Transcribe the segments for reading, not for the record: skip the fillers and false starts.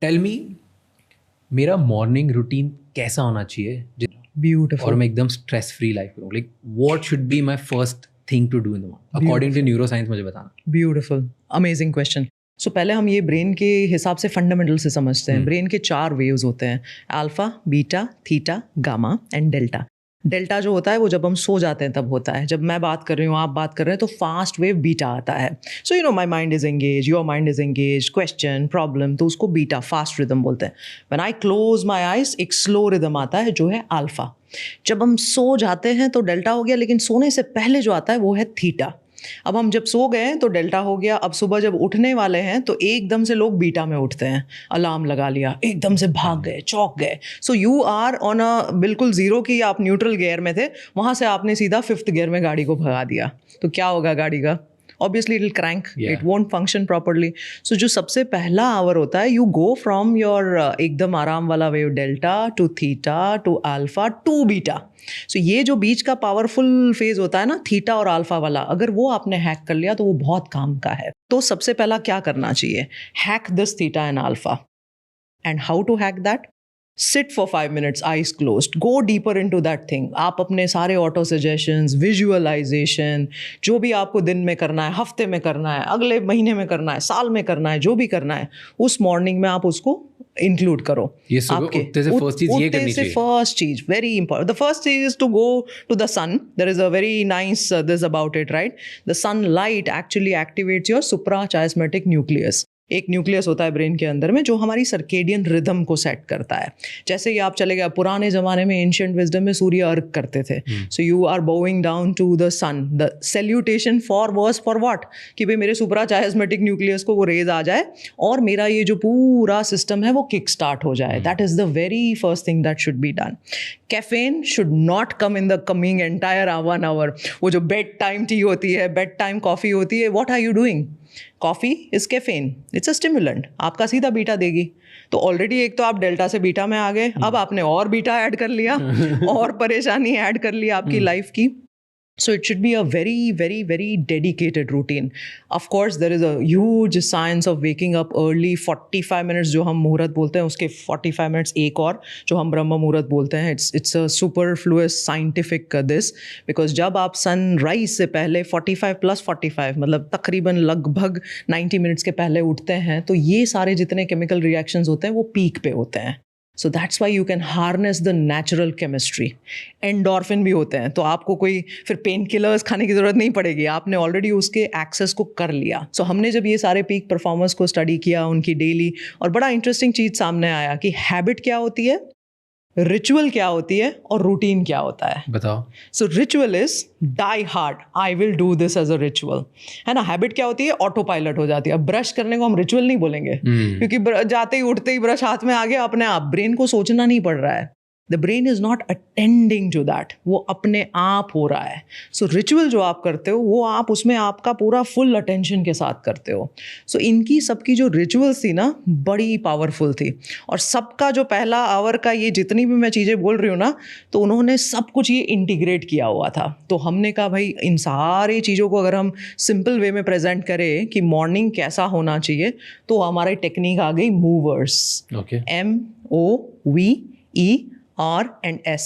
Tell me, मेरा morning routine कैसा होना चाहिए Beautiful. और मैं एकदम स्ट्रेस फ्री लाइफ करूँ? Like what should be my first thing to do in the morning according to neuroscience? मुझे बताना। Beautiful, amazing question. सो पहले हम ये ब्रेन के हिसाब से फंडामेंटल से समझते हैं। ब्रेन के 4 वेव्स होते हैं, alpha, beta, theta, gamma and delta. Delta जो होता है वो जब हम सो जाते हैं तब होता है। जब मैं बात कर रही हूँ, आप बात कर रहे हैं, तो फास्ट वेव बीटा आता है। So you know my mind is engage, your mind is engage, question, problem, तो उसको बीटा, फास्ट रिदम बोलते हैं। When I close my eyes, एक स्लो रिदम आता है जो है अल्फा। जब हम सो जाते हैं तो डेल्टा हो गया, लेकिन सोने से पहले जो आता है वो है थीटा। अब हम जब सो गए तो डेल्टा हो गया। अब सुबह जब उठने वाले हैं तो एकदम से लोग बीटा में उठते हैं, अलार्म लगा लिया, एकदम से भाग गए, चौंक गए। So you are on a बिल्कुल जीरो की, आप न्यूट्रल गियर में थे, वहाँ से आपने सीधा 5th गियर में गाड़ी को भगा दिया, तो क्या होगा गाड़ी का? Obviously it will crank, it won't function properly. So जो सबसे पहला आवर होता है, you go from your एकदम आराम वाला wave delta to theta to alpha to beta. So ये जो बीच का पावरफुल फेज होता है ना, थीटा और अल्फा वाला, अगर वो आपने हैक कर लिया तो वो बहुत काम का है। तो सबसे पहला क्या करना चाहिए? Hack this theta and alpha. And how to hack that? Sit for 5 minutes, eyes closed. Go deeper into that thing. आप अपने सारे ऑटो सजेशंस, विजुअलाइजेशन, जो भी आपको दिन में करना है, हफ्ते में करना है, अगले महीने में करना है, साल में करना है, जो भी करना है, उस मॉर्निंग में आप उसको इंक्लूड करो। ये सुबह उठते से फर्स्ट चीज ये करनी चाहिए। फर्स्ट चीज वेरी इंपॉर्टेंट। द फर्स्ट चीज is to go to the sun. There is a very nice this about it, right? The sunlight actually activates your suprachiasmatic nucleus. एक न्यूक्लियस होता है ब्रेन के अंदर में जो हमारी सर्केडियन रिदम को सेट करता है। जैसे ही आप चले गए, पुराने ज़माने में एंशिएंट विजडम में सूर्य अर्घ करते थे। So you are bowing down to the sun. The salutation for was for what? कि भाई मेरे सुप्राचायस्मेटिक न्यूक्लियस को वो रेज आ जाए और मेरा ये जो पूरा सिस्टम है वो किक स्टार्ट हो जाए। That is the very first thing that should be done. Caffeine should not come in the coming entire 1 hour। वो जो बेड टाइम टी होती है, बेड टाइम कॉफ़ी होती है, what are you doing? Coffee is caffeine, it's a stimulant, आपका सीधा beta देगी। तो ऑलरेडी एक तो आप डेल्टा से बीटा में आ गए, अब आपने और बीटा ऐड कर लिया और परेशानी ऐड कर ली आपकी लाइफ की। So it should be a very, very, very dedicated routine. Of course, there is a huge science of waking up early. 45 minutes जो हम मुहूर्त बोलते हैं, उसके 45 minutes एक और जो हम ब्रह्म मुहूर्त बोलते हैं, it's a superfluous scientific this, because जब आप sunrise से पहले 45 plus 45 मतलब तकरीबन लगभग 90 minutes के पहले उठते हैं, तो ये सारे जितने chemical reactions होते हैं वो पीक पे होते हैं। So that's why you can harness the natural chemistry. Endorphin भी होते हैं, तो आपको कोई फिर पेन किलर्स खाने की ज़रूरत नहीं पड़ेगी, आपने ऑलरेडी उसके एक्सेस को कर लिया। सो हमने जब ये सारे पीक परफॉर्मर्स को स्टडी किया, उनकी डेली, और बड़ा इंटरेस्टिंग चीज़ सामने आया कि हैबिट क्या होती है, रिचुअल क्या होती है और रूटीन क्या होता है। बताओ। So ritual is die hard, I will do this as a ritual, है ना। हैबिट क्या होती है? ऑटो पायलट हो जाती है। अब ब्रश करने को हम रिचुअल नहीं बोलेंगे, क्योंकि जाते ही उठते ही ब्रश हाथ में आ गया, अपने आप ब्रेन को सोचना नहीं पड़ रहा है। The brain is not attending to that, वो अपने आप हो रहा है। सो रिचुअल जो आप करते हो वो आप उसमें आपका पूरा फुल अटेंशन के साथ करते हो। सो इनकी सबकी जो रिचुअल्स थी ना, बड़ी पावरफुल थी। और सबका जो पहला आवर का ये जितनी भी मैं चीज़ें बोल रही हूँ ना, तो उन्होंने सब कुछ ये इंटीग्रेट किया हुआ था। तो हमने कहा भाई इन सारी चीज़ों को अगर हम सिंपल वे में प्रेजेंट करें कि मॉर्निंग कैसा होना चाहिए, तो हमारी टेक्निक आ गई movers. MOVE R and S.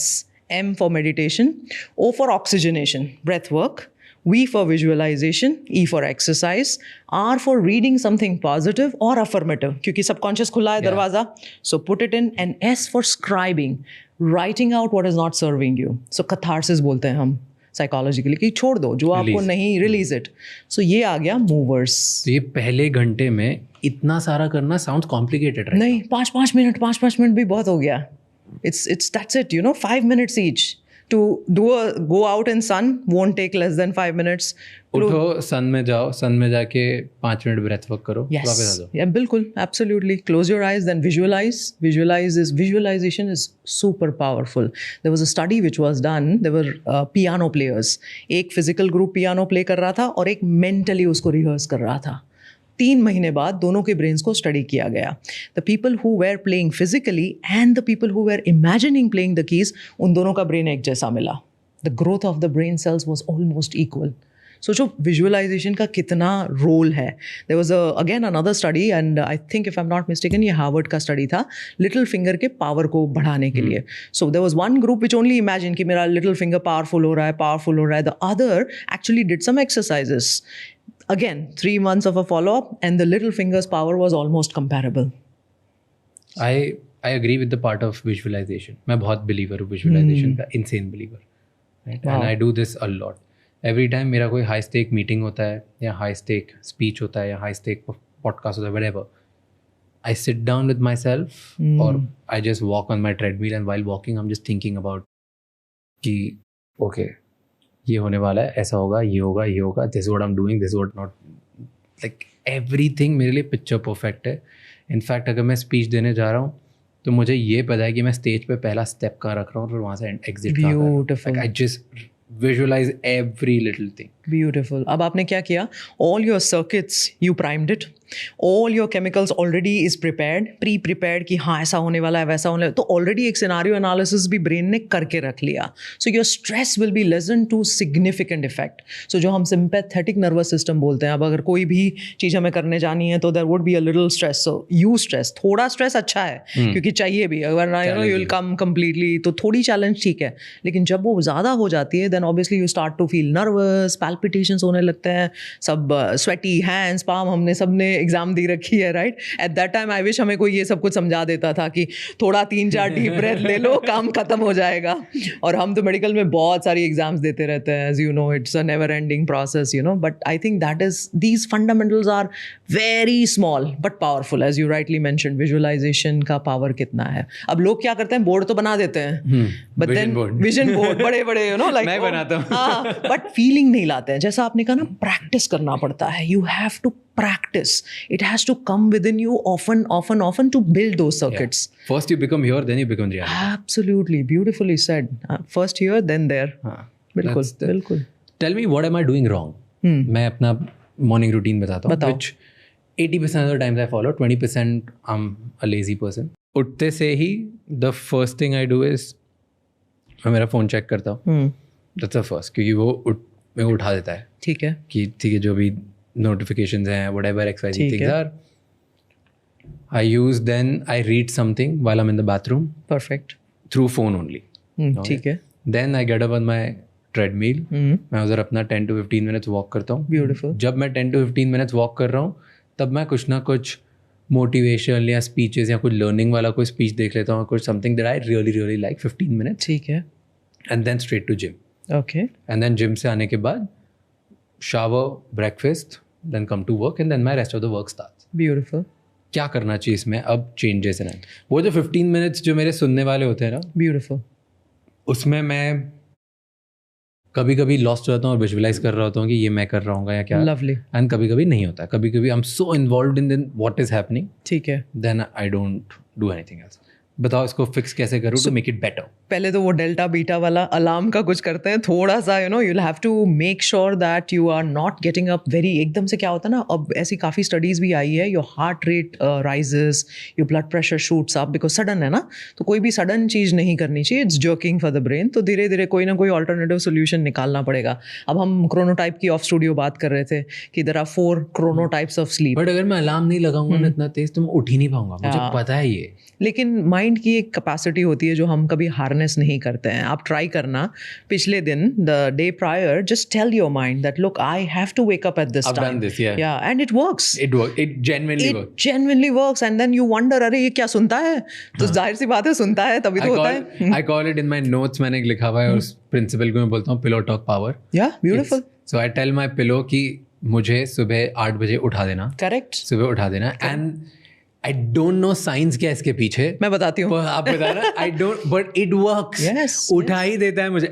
M for meditation, O for oxygenation, breath work, V for visualization, E for exercise, R for reading something positive or affirmative, क्योंकि subconscious खुला है दरवाजा, so put it in, and S for scribing, writing out what is not serving you. So catharsis बोलते हैं हम psychologically कि छोड़ दो जो आपको नहीं, रिलीज इट। सो ये आ गया मूवर्स। तो ये पहले घंटे में इतना सारा करना साउंड्स कॉम्प्लिकेटेड, राइट? नहीं, 5-5 मिनट, 5-5 मिनट भी बहुत हो गया। It's that's it, you know, 5 minutes each. To go out in sun won't take less than 5 minutes. उठो, सन में जाओ, सन में जाके 5 मिनट ब्रेथ वर्क करो, yes, वापस आ जाओ। yeah, बिल्कुल, absolutely. Close your eyes, then visualize. Visualization is super powerful. There was a study which was done. There were piano players. एक physical group piano play कर रहा था और एक mentally उसको rehearse कर रहा था। 3 महीने बाद दोनों के ब्रेन्स को स्टडी किया गया। The people who were playing physically and the people who were imagining playing the keys, उन दोनों का ब्रेन एक जैसा मिला। The growth of the brain cells was almost equal. सोचो विजुअलाइजेशन का कितना रोल है. There was again another study and I think if I am not mistaken ये हार्वर्ड का स्टडी था लिटिल फिंगर के पावर को बढ़ाने के लिए. So there was one group which only imagine कि मेरा लिटिल फिंगर पावरफुल हो रहा है. The other actually did some exercises. Again, 3 months of a follow-up and the little finger's power was almost comparable. I agree with the part of visualization. मैं बहुत believer हूँ visualization का, insane believer. Right? Wow. And I do this a lot. Every time मेरा कोई high stake meeting होता है या high stake speech होता है या high stake podcast होता है, whatever. I sit down with myself or I just walk on my treadmill and while walking I'm just thinking about कि okay ये होने वाला है, ऐसा होगा, ये होगा, this is what I'm doing, this is what not, like everything मेरे लिए पिक्चर परफेक्ट है. इनफैक्ट अगर मैं स्पीच देने जा रहा हूँ तो मुझे ये पता है कि मैं स्टेज पे पहला स्टेप कहाँ रख रहा हूँ और वहाँ से एग्जिट कहाँ कर रहा हूँ. Like I just visualize every little thing. Beautiful. अब आपने क्या किया? All your circuits you primed it. All your chemicals already is prepared, pre-prepared कि हाँ ऐसा होने वाला है, वैसा होने वाला है. तो already एक scenario analysis भी brain ने करके रख लिया. So your stress will be lessened to significant effect. So जो हम sympathetic nervous system बोलते हैं, अब अगर कोई भी चीज़ हमें करने जानी है तो there would be a little stress. So you stress, थोड़ा stress अच्छा है क्योंकि चाहिए भी. अगर you will come completely तो थोड़ी challenge ठीक है. लेकिन जब वो ज़्यादा हो जाती है then obviously you start to feel nervous, palpitations होने लगते हैं, सब sweaty hands, palm, हमने सबने एग्जाम दी रखी है right. At that time I wish हमें कोई ये सब कुछ समझा देता था कि थोड़ा 3-4 डीप ब्रेथ ले लो, काम खत्म हो जाएगा. और हम तो मेडिकल में बहुत सारी एग्जाम्स देते रहते हैं, as you know it's a never ending process, you know. But I think that is these fundamentals are very small but powerful. As you rightly mentioned visualisation का पावर कितना है. अब लोग क्या करते हैं, बोर्ड तो बना देते हैं बट देन विजन बोर्ड बड़े यू नो लाइक मैं बनाता हूँ बट फीलिंग नहीं लाते हैं. जैसा आपने कहा ना, प्रैक्टिस करना पड़ता है. You have to practice. It has to come within you often to build those circuits. Yeah. First you become here, then you become reality. Absolutely. Beautifully said. First here, then there. बिल्कुल. Tell me, what am I doing wrong? मैं अपना morning routine बताता हूँ. Which 80% of the times I follow, 20% I'm a lazy person. उठते से ही the first thing I do is मैं मेरा phone check करता हूँ. That's the first, क्योंकि वो मेरे को उठा देता है. ठीक है कि ठीक है, जो भी notifications हैं, whatever XYZ things are, I use, then I read something while I'm in the bathroom. Perfect. Through phone only. ठीक है. Then I get up on my treadmill. मैं उधर अपना 10 to 15 minutes walk करता हूँ. Beautiful. जब मैं 10 to 15 minutes walk कर रहा हूँ तब मैं कुछ ना कुछ मोटिवेशन या स्पीचेस या कुछ लर्निंग वाला कोई स्पीच देख लेता हूँ, कुछ something that I really like. 15 minutes. ठीक है. And then straight to gym. Okay. And then gym से आने के बाद shower, breakfast, then come to work and then my rest of the work starts. Beautiful. क्या करना चाहिए इसमें अब चेंजेस हैं. वो जो 15 minutes जो मेरे सुनने वाले होते हैं ना, Beautiful. उसमें मैं कभी कभी लॉस्ट हो जाता हूँ और विजुअलाइज कर रहा होता हूँ कि ये मैं कर रहा हूँ या क्या. Lovely. एंड कभी कभी नहीं होता. कभी कभी I am so involved in what is happening, ठीक है, then I don't do anything else. बताओ इसको फिक्स कैसे करूँ टू मेक इट बेटर. पहले तो वो डेल्टा बीटा वाला अलार्म का कुछ करते हैं थोड़ा सा, you know, you will have to make sure that you are not getting up very एकदम से. क्या होता है ना, अब ऐसी काफ़ी स्टडीज़ भी आई है, your heart rate rises, your blood pressure shoots up, because sudden है ना, तो कोई भी सडन चीज़ नहीं करनी चाहिए. It's jerking for the brain. तो धीरे धीरे कोई ना कोई ऑल्टरनेटिव सोल्यूशन निकालना पड़ेगा. अब हम क्रोनोटाइप की ऑफ स्टूडियो बात कर रहे थे कि there are 4 chronotypes of sleep. But अगर मैं अलार्म नहीं लगाऊंगा ना इतना तेज तो मैं उठ ही नहीं पाऊंगा, मुझे पता है ये. लेकिन माइंड की एक कैपेसिटी होती है जो हम कभी हार्नेस नहीं करते हैं. आप ट्राई करना, पिछले दिन the day prior just tell your mind that look I have to wake up at this time. I've done this, yeah. Yeah, and it works. It genuinely works. And then you wonder, अरे ये क्या सुनता है? तो जाहिर सी बात है सुनता है तभी तो होता है. I call it in my notes, मैंने एक लिखा हुआ है, उस प्रिंसिपल को मैं बोलता हूँ pillow talk power. Yeah, beautiful. So I tell my pillow कि मुझे सुबह 8 बजे उठा देना. Correct. सुबह उठा देना. And I don't know science क्या है इसके पीछे. मैं बताती हूँ. आप बता रहे. I don't, but it works. Yes. उठा ही देता है मुझे.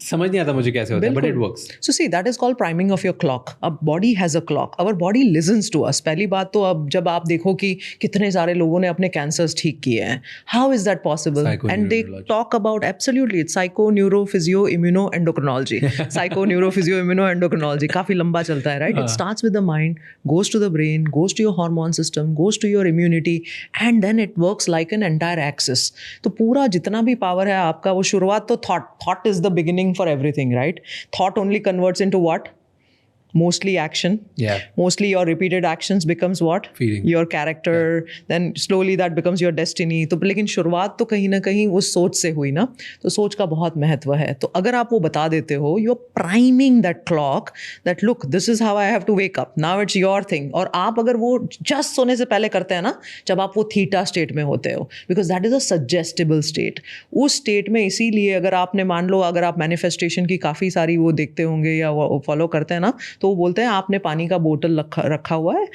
समझ नहीं आता मुझे कैसे होता है, but it works. So see, that is called priming of your clock. अब body has a clock. Our body listens to us. पहली बात तो अब जब आप देखो कि कितने सारे लोगों ने अपने cancers ठीक किए हैं. How is that possible? And they talk about, absolutely, it's psycho, neuro, physio, immuno, endocrinology. Psycho, neuro, physio, immuno, endocrinology. काफी लंबा चलता है, right? It starts with the mind, goes to the brain, goes to your hormone system, goes to your immunity, and then it works like an entire axis. तो पूरा जितना भी power है आपका, वो शुरुआत तो thought is the beginning for everything, right? Thought only converts into what? mostly action. Yeah. Mostly your repeated actions becomes what? Feeling. Your character. Then slowly that becomes your destiny. तो लेकिन शुरुआत तो कहीं ना कहीं उस सोच से हुई ना, तो सोच का बहुत महत्व है. तो अगर आप वो बता देते हो, you're priming that clock that look, this is how I have to wake up. Now it's your thing. और आप अगर वो just सोने से पहले करते हैं ना, जब आप वो थीटा स्टेट में होते हो, because that is a suggestible state. उस स्टेट में इसीलिए अगर आपने मान लो, अगर आप मैनिफेस्टेशन की काफ़ी सारी वो देखते होंगे या वो फॉलो करते हैं ना, तो वो बोलते हैं आपने पानी का बोतल रखा हुआ है,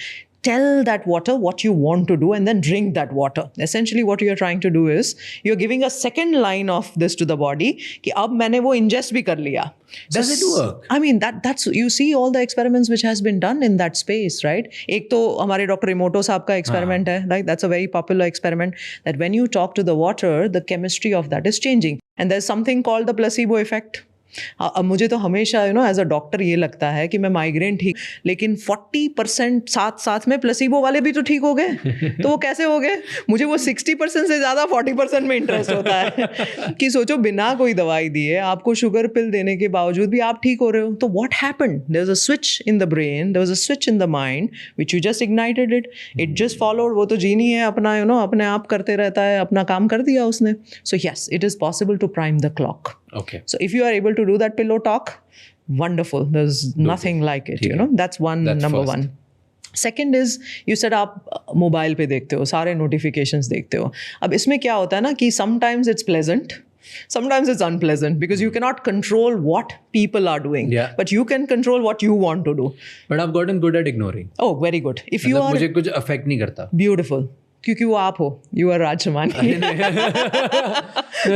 tell that water what you want to do and then drink that water. Essentially what you're trying to do is you're giving a second line of this to the body कि अब मैंने वो ingest भी कर लिया. Does it work? I mean that's you see all the experiments which has been done in that space, right? एक तो हमारे डॉक्टर इमोटो साहब का experiment है, like that's a very popular experiment that when you talk to the water, the chemistry of that is changing, and there's something called the placebo effect. अब मुझे तो हमेशा एज अ डॉक्टर ये लगता है कि मैं माइग्रेन ठीक, लेकिन 40% साथ में प्लेसिबो वाले भी तो ठीक हो गए, तो वो कैसे हो गए? मुझे वो 60% से ज़्यादा 40% में इंटरेस्ट होता है कि सोचो बिना कोई दवाई दिए आपको शुगर पिल देने के बावजूद भी आप ठीक हो रहे हो. तो what happened? There was a switch in the brain, there was a switch in the mind which you just ignited it just followed. वो तो जीनी है अपना, अपने आप करते रहता है, अपना काम कर दिया उसने. So yes, it is possible to prime the clock. Okay. So if you are able to do that pillow talk, wonderful. There's nothing like it, That's number first. one. Second is, you said आप mobile पे देखते हो, सारे notifications देखते हो. अब इसमें क्या होता है ना कि sometimes it's pleasant, sometimes it's unpleasant because you cannot control what people are doing. Yeah. But you can control what you want to do. But I've gotten good at ignoring. Oh, very good. If you are मुझे कुछ affect नहीं करता. Beautiful. क्योंकि वो आप हो, you are Rajamani.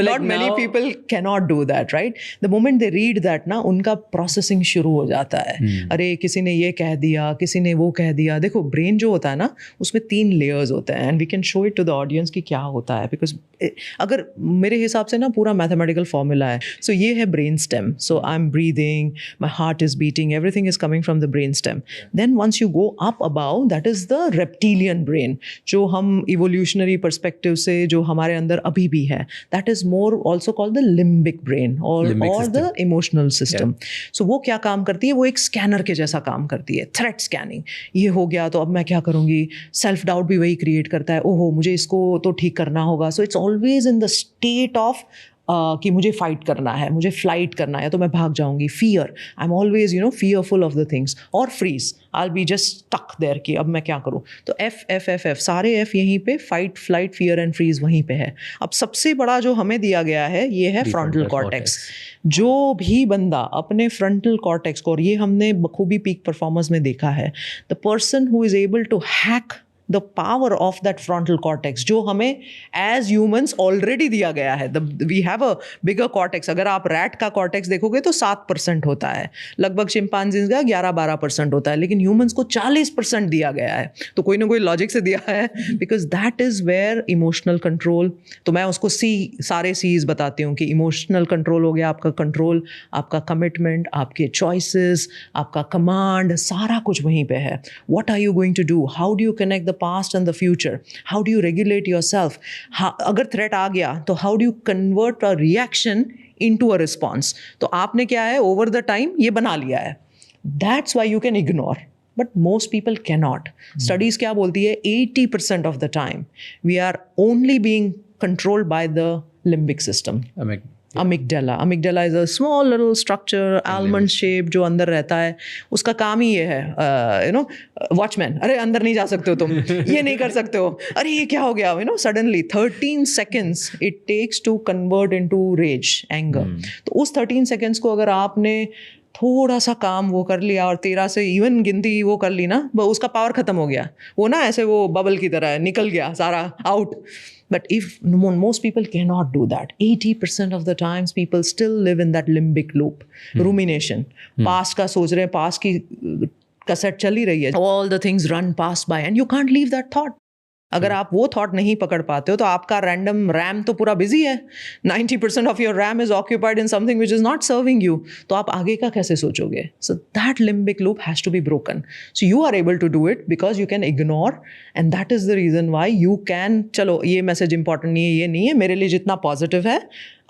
Not many people cannot do that, right? The moment they read that ना, उनका processing शुरू हो जाता है. अरे किसी ने ये कह दिया, किसी ने वो कह दिया. देखो ब्रेन जो होता है ना, उसमें 3 layers होते हैं, and we can show it to the audience कि क्या होता है, because अगर मेरे हिसाब से ना पूरा mathematical formula है. So ये है brain stem. So I'm breathing, my heart is beating, everything is coming from the brain stem. Then once you go up above, that is the reptilian brain, जो हम evolutionary perspective से जो हमारे अंदर अभी भी है. That is more also called the limbic brain or the emotional system. So वो क्या काम करती है? वो एक स्कैनर के जैसा काम करती है. थ्रेट स्कैनिंग, ये हो गया तो अब मैं क्या करूँगी? सेल्फ डाउट भी वही क्रिएट करता है. ओहो मुझे इसको तो ठीक करना होगा. So it's always in the state of कि मुझे फाइट करना है, मुझे फ्लाइट करना है, तो मैं भाग जाऊंगी. Fear, I am always fearful of the things. और freeze, I will be just stuck there कि अब मैं क्या करूं. तो एफ सारे एफ यहीं पे, fight, flight, fear and freeze वहीं पे है. अब सबसे बड़ा जो हमें दिया गया है ये है फ्रंटल कॉर्टेक्स. जो भी बंदा अपने फ्रंटल कॉर्टेक्स को, और ये हमने बखूबी पीक परफॉर्मेंस में देखा है, the person who is able to hack the power of that frontal cortex, जो हमें as humans already दिया गया है. We have a bigger cortex. अगर आप rat का cortex देखोगे तो 7% होता है, लगभग chimpanzees का 11-12% होता है, लेकिन humans को 40% दिया गया है. तो कोई ना कोई logic से दिया है, because that is where emotional control, तो मैं उसको सारे C's बताती हूँ कि emotional control हो गया आपका control, आपका commitment, आपके choices, आपका command, सारा कुछ वहीं पे है. What are you going to do? How do you connect the past and the future? How do you regulate yourself? अगर threat आ गया तो how do you convert a reaction into a response? तो आपने क्या है over the time ये बना लिया है. That's why you can ignore. But most people cannot. Studies क्या बोलती है? 80% of the time we are only being controlled by the limbic system. Amygdala is a small little structure, almond shape, जो अंदर रहता है. उसका काम ही ये है, watchman, अरे अंदर नहीं जा सकते हो तुम, ये नहीं कर सकते हो, अरे ये क्या हो गया, suddenly 13 seconds it takes to convert into rage, anger. तो उस 13 seconds को अगर आपने थोड़ा सा काम वो कर लिया और 13 से इवन गिनती वो कर ली ना, उसका पावर खत्म हो गया. वो ना ऐसे वो बबल की तरह निकल गया सारा out. But if most people cannot do that, 80% of the times people still live in that limbic loop, rumination. Past का सोच रहे हैं, past की कैसेट चली रही है, all the things run past by and you can't leave that thought. अगर आप वो थॉट नहीं पकड़ पाते हो तो आपका रैंडम रैम तो पूरा बिजी है. 90% of your RAM is occupied in something which is not serving you. तो आप आगे का कैसे सोचोगे? So that limbic loop has to be broken. So you are able to do it because you can ignore, and that is the reason why you can. चलो ये message important नहीं है, ये नहीं है, मेरे लिए जितना पॉजिटिव है,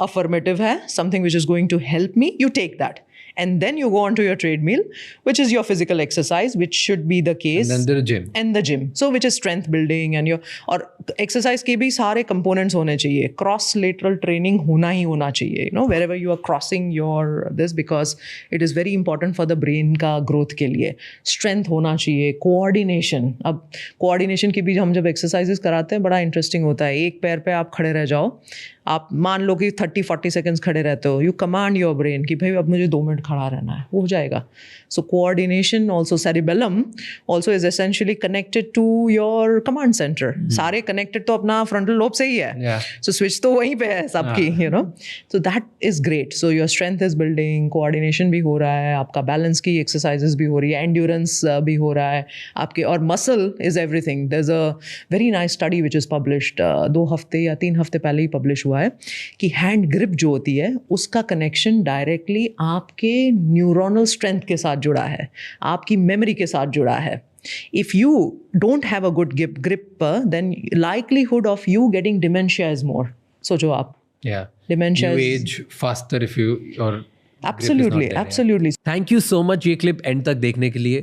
अफर्मेटिव है, something which is going to help me, you take that. and then you go on to your treadmill, which is your physical exercise, which should be the case. And then the gym. And the gym. So which is strength building and your, और exercise के भी सारे components होने चाहिए. Cross lateral training होना ही होना चाहिए. You know, wherever you are crossing your this, because it is very important for the brain का growth के लिए. Strength होना चाहिए. Coordination. अब coordination के भी हम जब exercises कराते हैं बड़ा interesting होता है. एक पैर पे आप खड़े रह जाओ, आप मान लो कि 30-40 सेकेंड्स खड़े रहते हो, यू कमांड योर ब्रेन कि भाई अब मुझे 2 मिनट खड़ा रहना है, वो हो जाएगा. So coordination also, cerebellum also is essentially connected to your command centre. सारे कनेक्टेड तो अपना फ्रंटल लोब से ही है, सो स्विच तो वहीं पे है सबकी, you know. So that is great. So your strength is building, coordination भी हो रहा है, आपका बैलेंस की एक्सरसाइजेस भी हो रही है, एंड्योरेंस भी हो रहा है आपके, और muscle is everything. There is a very nice study which is published 2 हफ्ते या 3 हफ्ते पहले ही पब्लिश हुआ है कि हैंड ग्रिप जो होती है उसका कनेक्शन डायरेक्टली आपके न्यूरोनल स्ट्रेंथ के साथ जुड़ा है, आपकी मेमोरी के साथ जुड़ा है. If you don't have a good grip, then likelihood of you getting dementia is more. सोचो आप. Yeah. Dementia you is... age faster if you or Absolutely, absolutely. Thank you so much ये clip end तक देखने के लिए.